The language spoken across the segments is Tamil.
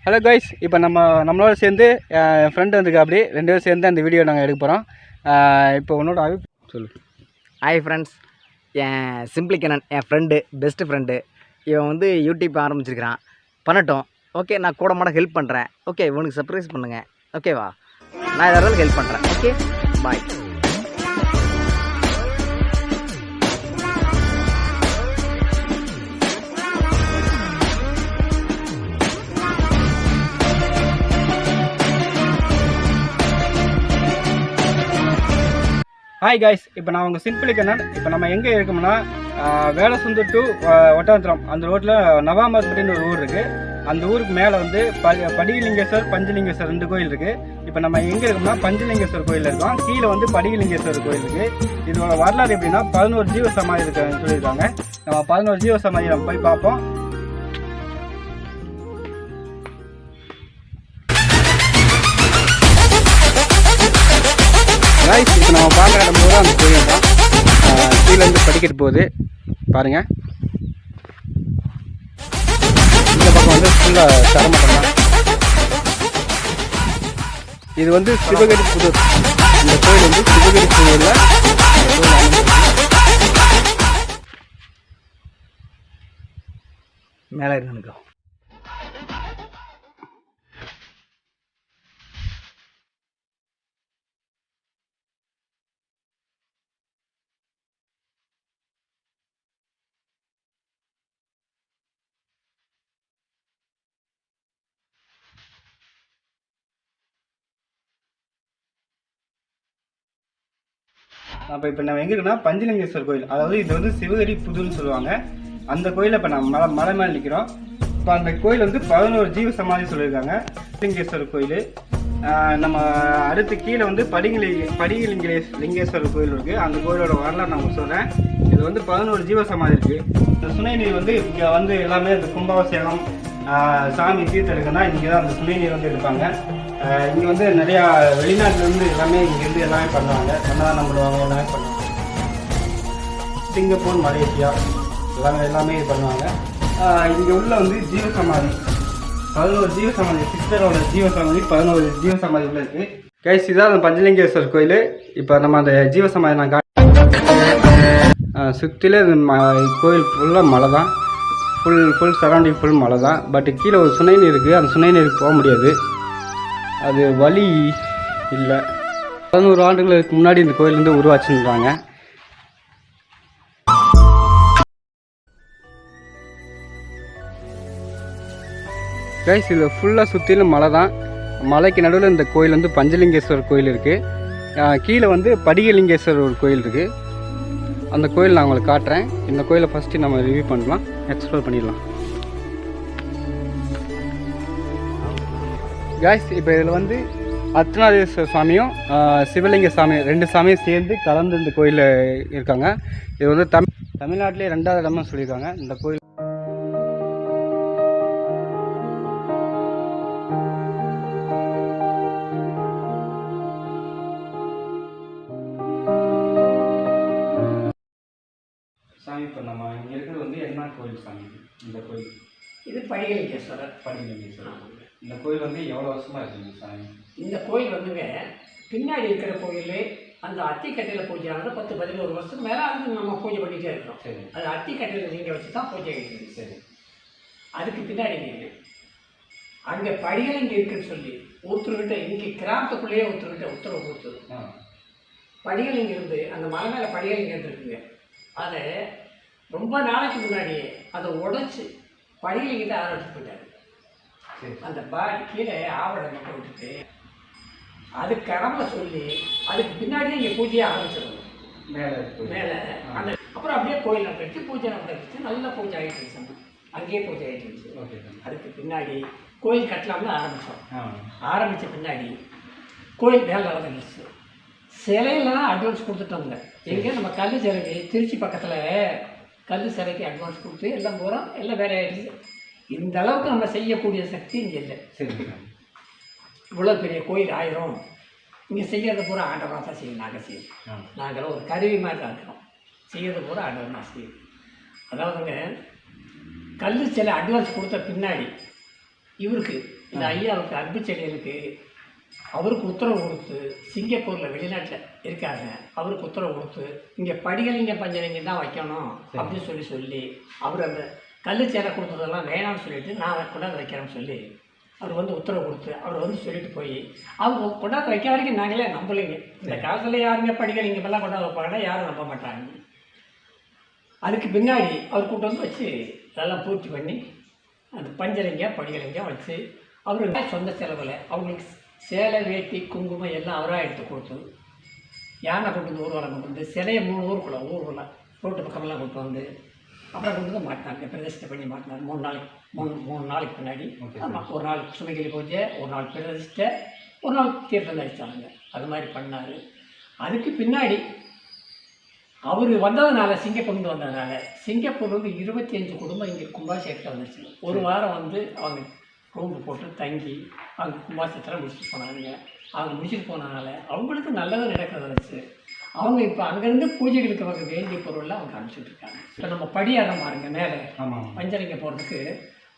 ஹலோ கைஸ், இப்போ நம்மளோட சேர்ந்து என் ஃப்ரெண்டு வந்துருக்கு. அப்படி 2 பேரும் சேர்ந்து அந்த வீடியோ நாங்கள் எடுக்க போகிறோம். இப்போ உன்னோட சொல்லு. ஹாய் ஃப்ரெண்ட்ஸ், என் சிம்பிளி கண்ணன் என் ஃப்ரெண்டு, பெஸ்ட்டு ஃப்ரெண்டு. இவன் வந்து யூடியூப் ஆரம்பிச்சிருக்கிறான். பண்ணட்டும், ஓகே. நான் கூட மாட ஹெல்ப் பண்ணுறேன். ஓகே, இவனுக்கு சர்ப்ரைஸ் பண்ணுங்கள். ஓகேவா? நான் எதாவது ஹெல்ப் பண்ணுறேன். ஓகே, பாய். ஹாய் கைஸ், இப்போ நான் உங்கள் சிம்பிளி கண்ணன். இப்போ நம்ம எங்கே இருக்கோம்னா வேடசுந்தூர் டு ஒட்டாந்திரம் அந்த ரோட்டில் நவாமத் அப்படின்னு ஒரு ஊர் இருக்குது. அந்த ஊருக்கு மேலே வந்து படிகலிங்கேஸ்வர், பஞ்சலிங்கேஸ்வர் 2 கோயில் இருக்குது. இப்போ நம்ம எங்கே இருக்கோம்னா பஞ்சலிங்கேஸ்வர் கோயில் இருக்கோம். கீழே வந்து படிகலிங்கேஸ்வர் கோயில் இருக்குது. இதோட வரலாறு எப்படின்னா 11 ஜீவ சமாதி இருக்குன்னு சொல்லியிருக்காங்க. நம்ம 11 ஜீவ சமாதி நம்ம போய் பார்ப்போம். இப்போ நம்ம பார்க்குற இடம் போது அந்த கோயில் தான். கீழேருந்து படிக்கட்டு போகுது பாருங்கள். இந்த பக்கம் வந்து ஃபுல்லாக தரமட்டம் தான். இது வந்து சிவகிரி புதூர். இந்த கோயில் வந்து சிவகிரி புதூரில் மேலே இருக்கணும். இப்போ நம்ம எங்கே இருக்குன்னா பஞ்சலிங்கேஸ்வர் கோயில். அதாவது இது வந்து சிவகிரி புதூர்னு சொல்லுவாங்க. அந்த கோயிலில் இப்போ நம்ம மலை மேலே நிற்கிறோம். இப்போ அந்த கோயில் வந்து 11 ஜீவ சமாதி சொல்லியிருக்காங்க. லிங்கேஸ்வரர் கோயில். நம்ம அடுத்து கீழே வந்து படிகலிங்கேஸ்வரர் கோயில் இருக்குது. அந்த கோயிலோட வரலாறு நான் உங்களுக்கு சொல்கிறேன். இது வந்து 11 ஜீவ சமாதி இருக்குது. இந்த சுனை நீர் வந்து இங்கே வந்து எல்லாமே இந்த கும்பாபிஷேகம், சாமி தீர்த்தம் இருக்குன்னா இங்கே தான் அந்த சுனை நீர் வந்து எடுப்பாங்க. இங்கே வந்து நிறையா வெளிநாட்டிலேருந்து எல்லாமே இங்கேருந்து எல்லாமே பண்ணுவாங்க. பண்ணால் நம்புவாங்க, எல்லாமே பண்ணுவாங்க. சிங்கப்பூர், மலேசியா எல்லாமே பண்ணுவாங்க. இங்கே உள்ள வந்து ஜீவசமாதி 11 ஜீவசமாதி, சிஸ்டரோட ஜீவசமாதி 11 ஜீவசமாதி உள்ள இருக்குது. கைஸ், இதான் அந்த பஞ்சலிங்கேஸ்வர் கோயில். இப்போ நம்ம அந்த ஜீவசமாதி நான் சுற்றிலே கோயில் ஃபுல்லாக மலை தான். ஃபுல் சரௌண்டிங் ஃபுல் மலை தான். பட் கீழே ஒரு சுனை நீர் இருக்குது. அந்த சுனை நீருக்கு போக முடியாது, அது வழி இல்லை. 11 ஆண்டுகளுக்கு முன்னாடி இந்த கோயில் வந்து உருவாச்சுன்றாங்க. கைஸ், இது ஃபுல்லாக சுற்றிலும் மலை தான். மலைக்கு நடுவில் இந்த கோயில் வந்து பஞ்சலிங்கேஸ்வரர் கோயில் இருக்குது. கீழே வந்து படிகலிங்கேஸ்வரர் ஒரு கோயில் இருக்குது. அந்த கோயில் நான் உங்களுக்கு காட்டுறேன். இந்த கோயிலை ஃபஸ்ட்டு நம்ம ரிவ்யூ பண்ணலாம், எக்ஸ்ப்ளோர் பண்ணிடலாம். கைஸ், இப்போ இதில் வந்து அர்த்தநாதீஸ்வரர் சுவாமியும் சிவலிங்க சாமியும் 2 சாமியும் சேர்ந்து கலந்து இந்த கோயிலில் இருக்காங்க. இது வந்து தமிழ்நாட்டிலே 2வது இடமா சொல்லியிருக்காங்க இந்த கோயில். சாமி, இப்போ நம்ம இங்கே இருக்கிறது வந்து என்ன கோயில் சாமி? இந்த கோயில் இது படிகலிங்கேஸ்வரர். இந்த கோயில் வந்து எவ்வளோ வருஷமாக இருக்குங்க சாமி? இந்த கோயில் வந்துங்க பின்னாடி இருக்கிற கோயில் அந்த அத்திக்கட்டையில் பூஜை ஆனது 10-11 வருஷத்துக்கு மேலே அது நம்ம பூஜை பண்ணிகிட்டே இருக்கிறோம். சரி. அது அத்திக்கட்டையில் நீங்கள் வச்சு தான் பூஜை ஆகிடுது. சரி. அதுக்கு பின்னாடி நீங்கள் அங்கே படிகலிங்க இருக்குன்னு சொல்லி ஒருத்தர்கிட்ட இன்றைக்கி கிராமத்துக்குள்ளேயே ஒருத்தர்கிட்ட உத்தரவு கொடுத்தது. படிகலிங்க இருந்து அந்த மலை மேலே படிகலிங்க இருக்குங்க. அதை ரொம்ப நாளைக்கு முன்னாடியே அதை உடைச்சி படிகலிங்கத்தை ஆரம்பிச்சு போயிட்டாரு. அந்த பாடி கீழே ஆவடை மட்டும் விட்டுட்டு அது கடமை சொல்லி அதுக்கு பின்னாடியே இங்கே பூஜையை ஆரம்பிச்சிடணும் மேலே. அந்த அப்புறம் அப்படியே கோயில் நடந்துச்சு, பூஜை நடந்துச்சு, நல்ல பூஜை ஆகிட்டு இருந்துச்சு. அங்கேயே பூஜை ஆகிட்டு இருந்துச்சு. அதுக்கு பின்னாடி கோயில் கட்டலாம்னு ஆரம்பித்தோம். ஆரம்பித்த பின்னாடி கோயில் வேலை நடந்துருச்சு. சிலையெல்லாம் அட்வான்ஸ் கொடுத்துட்டோங்க. எங்கே நம்ம கல் சிலைக்கு திருச்சி பக்கத்தில் கல் சிலைக்கு அட்வான்ஸ் கொடுத்து எல்லாம் போகிறோம், எல்லாம் வேலை ஆகிடுச்சு. இந்த அளவுக்கு நம்ம செய்யக்கூடிய சக்தி இங்கே இல்லை. சரி. இவ்வளோ பெரிய கோயில் ஆயிரும். இங்கே செய்கிறத பூரா ஆண்டவராக தான் செய்யும். நாங்கள் செய்யும், நாங்கள் ஒரு கருவி மாதிரி தான் இருக்கிறோம். செய்கிறத பூரா ஆண்டவர் தான் செய்யும். அதாவதுங்க கல் சிலை அட்வான்ஸ் கொடுத்த பின்னாடி இவருக்கு இந்த ஐயாவுக்கு அன்பு செடிகளுக்கு அவருக்கு உத்தரவு கொடுத்து சிங்கப்பூரில் வெளிநாட்டில் இருக்காங்க, அவருக்கு உத்தரவு கொடுத்து இங்கே படிகலிங்க பஞ்சலிங்க தான் வைக்கணும் அப்படின்னு சொல்லி அவர் அந்த கல் சேலை கொடுத்ததெல்லாம் வேணாம்னு சொல்லிட்டு நான் கொண்டாந்து வைக்கிறேன்னு சொல்லி அவர் வந்து உத்தரவு கொடுத்து அவர் வந்து சொல்லிட்டு போய் அவங்க கொண்டாந்து வைக்க வரைக்கும் நாங்களே நம்பலைங்க. இந்த காலத்தில் யாருங்க படிகலிங்கமெல்லாம் கொண்டாந்து வைப்பாங்கன்னா யாரும் நம்ப மாட்டாங்க. அதுக்கு பின்னாடி அவர் கூட்டு வந்து வச்சு நல்லா பூர்த்தி பண்ணி அந்த பஞ்சலிங்க படிகலிங்க வச்சு அவர் சொந்த செலவில் அவங்களுக்கு சேலை வேட்டி குங்குமம் எல்லாம் அவராக எடுத்து கொடுத்து யானை கொண்டு வந்து ஊர்வலம் கொண்டு வந்து சிலையை 3 ஊருக்குள்ள ஊர்வலம் ரோட்டு பக்கமெல்லாம் கொண்டு வந்து அப்புறம் கொண்டு வந்து மாட்டினாங்க, பிரதிஷ்டை பண்ணி மாட்டினார். 3 நாளைக்கு பின்னாடி. ஆமாம், ஒரு நாள் சுமைகிரி பூஜை, ஒரு நாள் பிரதிஷ்டை, ஒரு நாள் தீர்த்தம் அடித்தாங்க. அது மாதிரி பண்ணார். அதுக்கு பின்னாடி அவர் வந்ததுனால சிங்கப்பூர்ந்து வந்ததுனால சிங்கப்பூர்லேருந்து 25 குடும்பம் இங்கே கும்பாபிஷேகத்தில் வந்துச்சு. ஒரு வாரம் வந்து அவங்க ரூம் போட்டு தங்கி அவங்க கும்பாபிஷேகத்தில் முடிச்சுட்டு போனாங்க. அவங்க முடிச்சுட்டு போனதுனால அவங்களுக்கு நல்லது நடக்கிறது வச்சு அவங்க இப்போ அங்கேருந்து பூஜைகளுக்கு அவங்க வேண்டிய பொருள்லாம் அவங்க அனுப்பிச்சுட்ருக்காங்க. இப்போ நம்ம படியாரம் பாருங்க மேலே பஞ்சலிங்க போகிறதுக்கு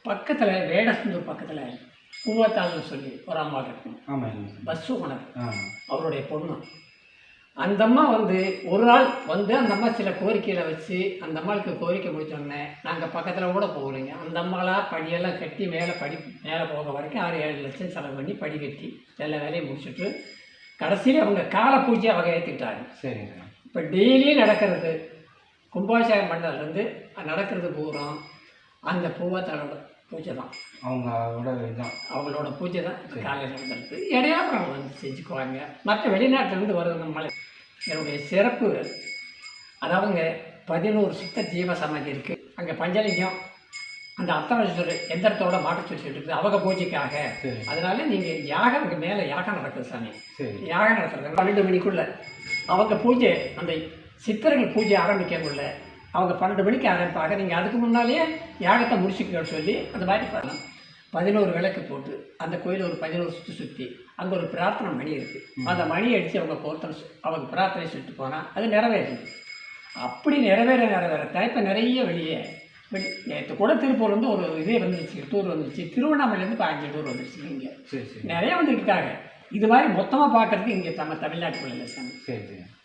பக்கத்தில் வேடசந்தூர் பக்கத்தில் பூவத்தாள்னு சொல்லி ஒரு அம்மா இருக்கும், பஸ்ஸு ஓனர், அவருடைய பொண்ணு. அந்த அம்மா வந்து ஒரு நாள் வந்து அந்த அம்மா சில கோரிக்கைகளை வச்சு அந்த அம்மாவுக்கு கோரிக்கை முடிச்சோடனே நாங்கள் பக்கத்தில் கூட போகலைங்க. அந்த அம்மாலாம் படியெல்லாம் கட்டி மேலே போக வரைக்கும் 6-7 லட்சம் செலவு பண்ணி படி கட்டி எல்லா வேலையும் முடிச்சுட்டு கடைசியில் அவங்க கால பூஜை அவங்க ஏற்றுக்கிட்டாங்க. சரிங்க. இப்போ டெய்லியும் நடக்கிறது கும்பாபிஷேகம் பண்ணதுலேருந்து நடக்கிறது பூரா அந்த பூவாத்தாளோட பூஜை தான், அவங்களோட பூஜை தான் காலையில் நடக்கிறது. இடையா அவங்க வந்து செஞ்சுக்குவாங்க. மற்ற வெளிநாட்டிலேருந்து வருது மலை என்னுடைய சிறப்பு. அதாவதுங்க 11 சுத்த ஜீவ சமாதி இருக்குது அங்கே பஞ்சலிங்கம் அந்த அர்த்தநாரீஸ்வரர் எந்திரத்தோட மாட்டு சொல்லி இருக்குது அவங்க பூஜைக்காக. அதனால நீங்கள் யாகம் அங்கே மேலே யாகம் நடக்குது சாமி, யாகம் நடத்துறது 12 மணிக்குள்ள அவங்க பூஜை அந்த சித்தர்கள் பூஜை ஆரம்பிக்கக்குள்ள அவங்க 12 மணிக்கு ஆரம்பிப்பாங்க. நீங்கள் அதுக்கு முன்னாலேயே யாகத்தை முடிச்சுக்கணும்னு சொல்லி அந்த மாதிரி பண்ணலாம். 11 விளக்கு போட்டு அந்த கோயில் ஒரு 11 சுற்றி அங்கே ஒரு பிரார்த்தனை மணி இருக்குது. அந்த மணி அடித்து அவங்க பிரார்த்தனை சொல்லிட்டு போனால் அது நிறைவேறுது. அப்படி நிறைவேற இப்போ நிறைய வெளியே நேற்று கூட திருப்பூர் வந்து ஒரு இதே வந்துருச்சு, டூர் வந்துருச்சு. திருவண்ணாமலையிலேருந்து 5 டூர் வந்துருச்சு. இங்கே நிறைய வந்துட்டு இருக்காங்க. இது மாதிரி மொத்தமாக பார்க்குறதுக்கு இங்கே நம்ம தமிழ்நாட்டுக்குள்ள இல்லை சாமி,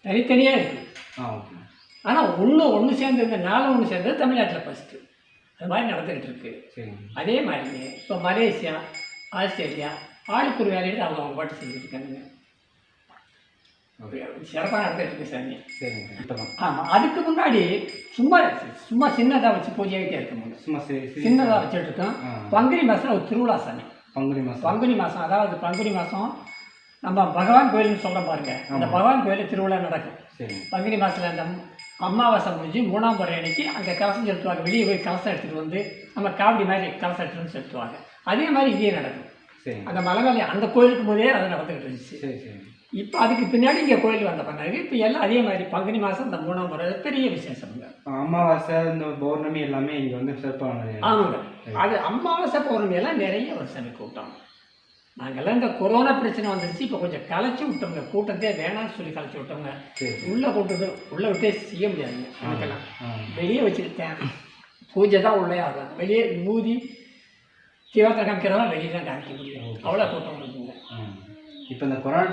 தனித்தனியாக இருக்குது. ஆனால் ஒன்று சேர்ந்தது 4 ஒன்று சேர்ந்தது தமிழ்நாட்டில் ஃபஸ்ட்டு. அது மாதிரி நடந்துக்கிட்டு இருக்கு. அதே மாதிரிங்க இப்போ மலேசியா, ஆஸ்திரேலியா ஆளுக்கு ஒரு வேலையை அவங்க பாட்டு செஞ்சுட்டு இருக்காங்க. சிறப்பாக நடந்துட்டு இருக்கு சாமி. ஆமாம், அதுக்கு முன்னாடி சும்மா சின்னதாக வச்சு பூஜையாகிட்டே இருக்க சின்னதாக வச்சுட்டு இருக்கோம். பங்குனி மாதம் ஒரு திருவிழா சாமி. பங்குனி மாதம் அதாவது பங்குனி மாதம் நம்ம பகவான் கோயில்னு சொல்ல பாருங்க. அந்த பகவான் கோயிலில் திருவிழா நடக்கும். பங்குனி மாதத்தில் அந்த அமாவாசை முடிஞ்சு 3ஆம் முறை அன்னைக்கு அங்கே கலசம் செலுத்துவாங்க. வெளியே போய் கலசம் எடுத்துகிட்டு வந்து நம்ம காவடி மாதிரி கலசம் எடுத்துகிட்டு வந்து செலுத்துவாங்க. அதே மாதிரி இங்கேயே நடக்கும். அந்த மலை மேலே அந்த கோயிலுக்கு போதே அது நடந்துக்கிட்டு இருந்துச்சு. இப்போ அதுக்கு பின்னாடி இங்கே கோயில் வந்த பண்ணாங்க. இப்போ எல்லாம் அதே மாதிரி பங்குனி மாதம் இந்த 3ஆம் முறை பெரிய விசேஷம்ங்க. அமாவாசை இந்த பௌர்ணமி எல்லாமே இங்கே வந்து சிறப்பாக. ஆமாங்க, அது அமாவாசை பௌர்ணமி எல்லாம் நிறைய வருஷம் கூட்டம். நாங்கள்லாம் இந்த கொரோனா பிரச்சனை வந்துருச்சு. இப்போ கொஞ்சம் கலைச்சி விட்டோங்க, கூட்டத்தே வேணாம்னு சொல்லி கலைச்சி விட்டோங்க. உள்ளே கூட்டது உள்ளே விட்டே செய்ய முடியாதுங்க. எனக்கெல்லாம் வெளியே வச்சுருக்கேன், பூஜை தான் உள்ளே ஆகும். வெளியே மூதி தீவிரத்தை காமிக்கிறதெல்லாம் வெளியே தான் காமிக்க முடியும். அவ்வளோ கூட்டம் இருக்குங்க. இப்போ இந்த கொரோனா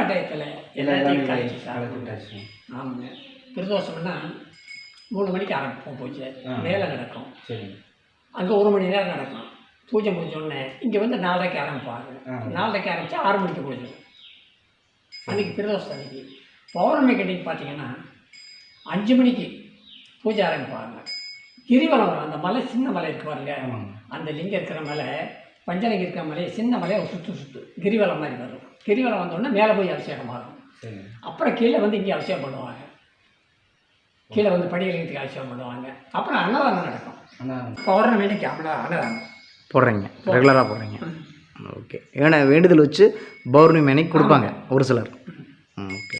டயத்தில் எல்லாத்தையும் கலைச்சி. ஆமாங்க, பிரதோஷம்னா 3 மணிக்கு ஆரம்பிப்போம் பூஜை. மேலே நடக்கும். அங்கே 1 மணி நேரம் நடக்கும். பூஜை முடிஞ்சோடனே இங்கே வந்து 4:30க்கு ஆரம்பிப்பாங்க. 4:30க்கு ஆரம்பித்தா 6 மணிக்கு பூஜை. அன்றைக்கி பிரதோஷம் அன்றைக்கி. பௌர்ணமி கட்டிக்கு பார்த்தீங்கன்னா 5 மணிக்கு பூஜை ஆரம்பிப்பாங்க. கிரிவலம் வரும். அந்த மலை சின்ன மலை இருக்கு பாருங்க, அந்த லிங்கம் இருக்கிற மலை பஞ்சலிங்கம் இருக்கிற மலையை சின்ன மலையை சுற்று கிரிவலம் மாதிரி வரும். கிரிவலம் வந்தோடனே மேலே போய் அபிஷேகம் ஆகும். அப்புறம் கீழே வந்து இங்கே அபிஷேகம் பண்ணுவாங்க. கீழே வந்து படிகலிங்கத்துக்கு அபிஷேகம் பண்ணுவாங்க. அப்புறம் அன்னதானம் நடக்கும். பௌர்ணமி அன்னைக்கு அன்னதானம் போடுறீங்க, ரெகுலராக போடுறீங்க. ஓகே, ஏன்னா வேண்டுதல் வச்சு பௌர்ணமி அன்னைக்கு கொடுப்பாங்க ஒரு சிலர். ஓகே.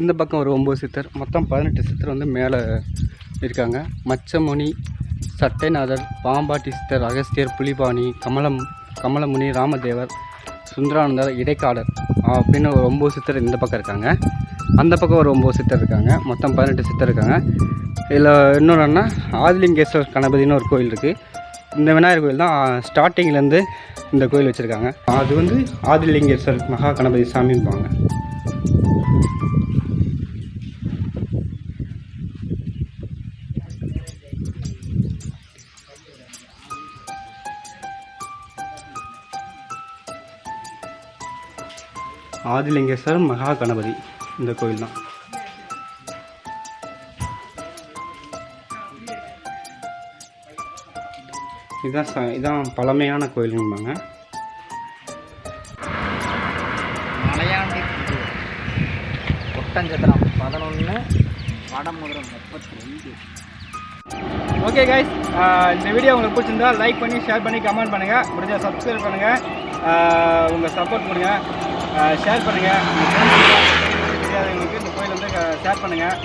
இந்த பக்கம் ஒரு 9 சித்தர், மொத்தம் 18 சித்தர் வந்து மேலே இருக்காங்க. மச்சமுனி, சட்டைநாதர், பாம்பாட்டி சித்தர், அகஸ்தியர், புலிபாணி, கமலமுனி, ராமதேவர், சுந்தரானந்தர், இடைக்காடர் அப்படின்னு ஒரு 9 சித்தர் இந்த பக்கம் இருக்காங்க. அந்த பக்கம் ஒரு 9 சித்தர் இருக்காங்க. மொத்தம் 18 சித்தர் இருக்காங்க. இதில் இன்னொன்று என்ன, ஆதிலிங்கேஸ்வர் கணபதினு ஒரு கோயில் இருக்குது. இந்த விநாயகர் கோயில் தான் ஸ்டார்டிங்லேருந்து இந்த கோயில் வச்சுருக்காங்க. அது வந்து ஆதிலிங்கேஸ்வர் மகா கணபதி சாமிப்பாங்க. ஆதிலிங்கேஸ்வரர் மகா கணபதி இந்த கோயில் தான். இதான் பழமையான கோயிலும்பாங்க. மலையாண்டி ஒட்டஞ்சத்திரம் 11 வடமுதிரம் 32. ஓகே கைஸ், இந்த வீடியோ உங்களுக்கு பிடிச்சிருந்தா லைக் பண்ணி ஷேர் பண்ணி கமெண்ட் பண்ணுங்கள். முடிஞ்சால் சப்ஸ்கிரைப் பண்ணுங்கள். உங்கள் சப்போர்ட் கொடுங்க, ஷேர் பண்ணுங்கள். தெரியாதவங்களுக்கு இந்த கோயில் வந்து ஷேர் பண்ணுங்கள்.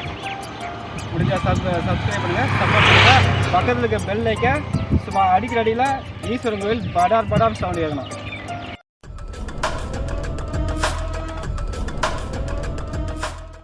முடிஞ்சால் சப்ஸ்கிரைப் பண்ணுங்கள், சப்போர்ட் பண்ணுங்கள். பக்கத்தில் இருக்க பெல் ஐக்கன் சும்மா அடிக்கிற அடியில் ஈஸ்வரன் கோயில் படார் சவுண்ட் ஏறணும்.